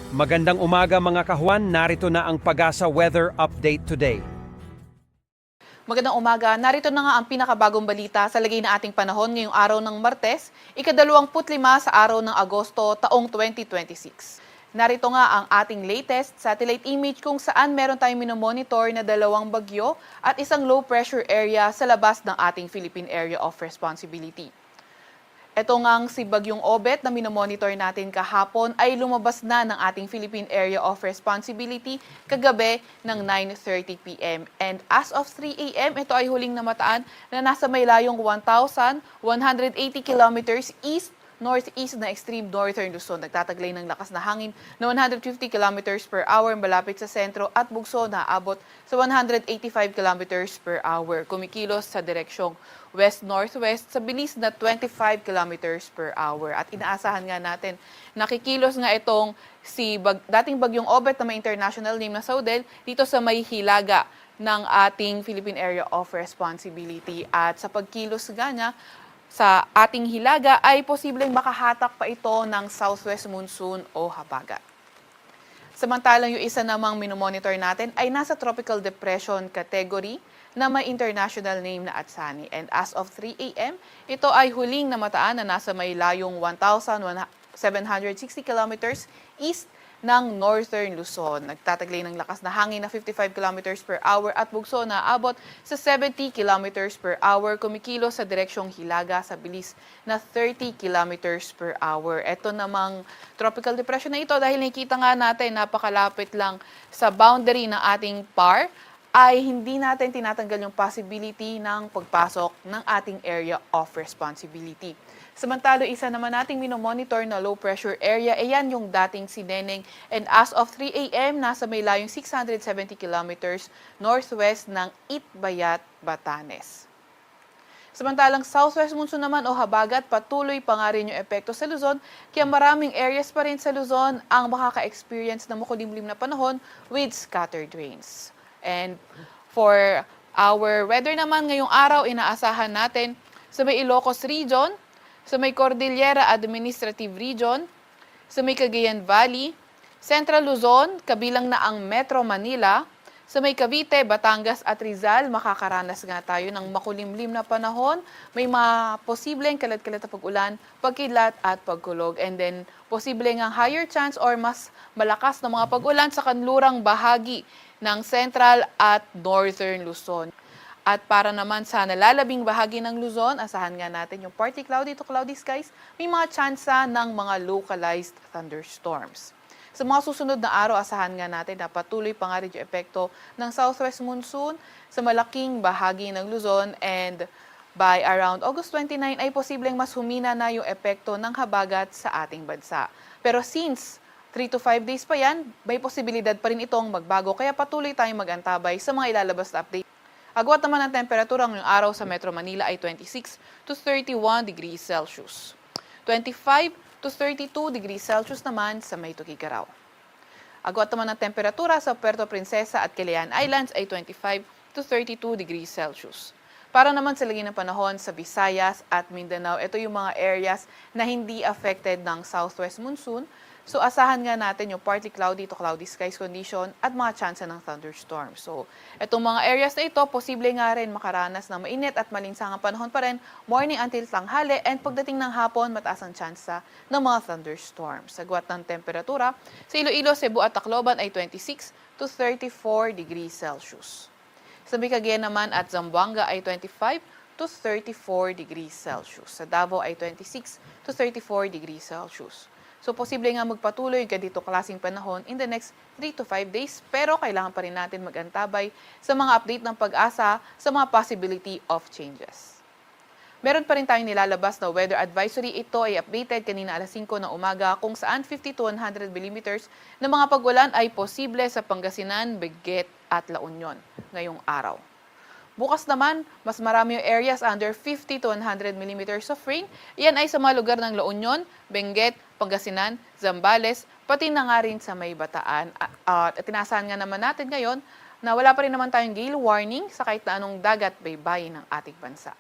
Magandang umaga mga kahuan, narito na ang Pag-asa Weather Update today. Magandang umaga. Narito na nga ang pinakabagong balita sa lagay na ating panahon ngayong araw ng Martes, ika-25 sa araw ng Agosto taong 2026. Narito nga ang ating latest satellite image kung saan meron tayong minomonitor na 2 bagyo at isang low pressure area sa labas ng ating Philippine Area of Responsibility. Ito ngang si Bagyong Obet na minomonitor natin kahapon ay lumabas na ng ating Philippine Area of Responsibility kagabi ng 9:30 p.m. And as of 3 a.m., ito ay huling namataan na nasa may layong 1,180 kilometers east-northeast na extreme northern Luzon. Nagtataglay ng lakas na hangin na 150 kilometers per hour malapit sa sentro at bugso na abot sa 185 kilometers per hour. Kumikilos sa direksyong west-northwest sa bilis na 25 kilometers per hour. At inaasahan nga natin, nakikilos nga itong dating Bagyong Obet na may international name na Saudel dito sa may hilaga ng ating Philippine Area of Responsibility. At sa pagkilos nga niya sa ating hilaga ay posibleng makahatak pa ito ng southwest monsoon o habagat. Samantalang yung isa namang minomonitor natin ay nasa tropical depression category na may international name na Atsani. And as of 3 a.m., ito ay huling namataan na nasa may layong 1,760 kilometers east ng northern Luzon. Nagtataglay ng lakas na hangin na 55 kilometers per hour at bugso na abot sa 70 kilometers per hour. Kumikilos sa direksyong hilaga sa bilis na 30 kilometers per hour. Ito namang tropical depression na ito dahil nakikita nga natin napakalapit lang sa boundary ng ating PAR ay hindi natin tinatanggal yung possibility ng pagpasok ng ating area of responsibility. Samantalo, isa naman nating minomonitor na low pressure area, ayan yung dating si Neneng. And as of 3 a.m., nasa may layong 670 kilometers northwest ng Itbayat, Batanes. Samantalang southwest monsoon naman o habagat, patuloy pa nga rin yung epekto sa Luzon, kaya maraming areas pa rin sa Luzon ang makaka-experience ng makulimlim na panahon with scattered rains. And for our weather naman ngayong araw, inaasahan natin sa may Ilocos Region, sa may Cordillera Administrative Region, sa may Cagayan Valley, Central Luzon, kabilang na ang Metro Manila, sa may Cavite, Batangas at Rizal, makakaranas nga tayo ng makulimlim na panahon. May mga posibleng kalat-kalat na pag-ulan, pagkidlat at pagkulog. And then, posible nga higher chance or mas malakas na mga pag-ulan sa kanlurang bahagi ng Central at Northern Luzon. At para naman sa nalalabing bahagi ng Luzon, asahan nga natin yung partly cloudy to cloudy skies, may mga tsansa ng mga localized thunderstorms. Sa mga susunod na araw, asahan nga natin na patuloy pa nga rin yung epekto ng southwest monsoon sa malaking bahagi ng Luzon, and by around August 29 ay posibleng mas humina na yung epekto ng habagat sa ating bansa. Pero since 3 to 5 days pa yan, may posibilidad pa rin itong magbago, kaya patuloy tayong mag-antabay sa mga ilalabas na update. Agwat naman ang temperatura ngayong araw sa Metro Manila ay 26 to 31 degrees Celsius. 25 to 32 degrees Celsius naman sa may Tuguegarao. Agwat naman ang temperatura sa Puerto Princesa at Calayan Islands ay 25 to 32 degrees Celsius. Para naman sa lagi ng panahon sa Visayas at Mindanao, ito yung mga areas na hindi affected ng southwest monsoon. So asahan nga natin yung partly cloudy to cloudy skies condition at mga tsansa ng thunderstorm. So itong mga areas na ito, posible nga rin makaranas ng mainit at malinsangang panahon pa rin morning until tanghali, and pagdating ng hapon, mataas ang tsansa ng mga thunderstorms. Sagwat ng temperatura, sa Iloilo, Cebu at Tacloban ay 26 to 34 degrees Celsius. Sa Cagayan naman at Zamboanga ay 25 to 34 degrees Celsius. Sa Davao ay 26 to 34 degrees Celsius. So, posible nga magpatuloy yung ganito klaseng panahon in the next 3 to 5 days, pero kailangan pa rin natin mag-antabay sa mga update ng Pag-asa sa mga possibility of changes. Meron pa rin tayong nilalabas na weather advisory. Ito ay updated kanina alas 5 ng umaga kung saan 50 to 100 millimeters na mga pag-ulan ay posible sa Pangasinan, Benguet at La Union ngayong araw. Bukas naman, mas marami yung areas under 50 to 100 millimeters of rain. Yan ay sa mga lugar ng La Union, Benguet, Pangasinan, Zambales, pati na nga rin sa may Bataan. At tinasahan nga naman natin ngayon na wala pa rin naman tayong gale warning sa kahit na anong dagat baybayin ng ating bansa.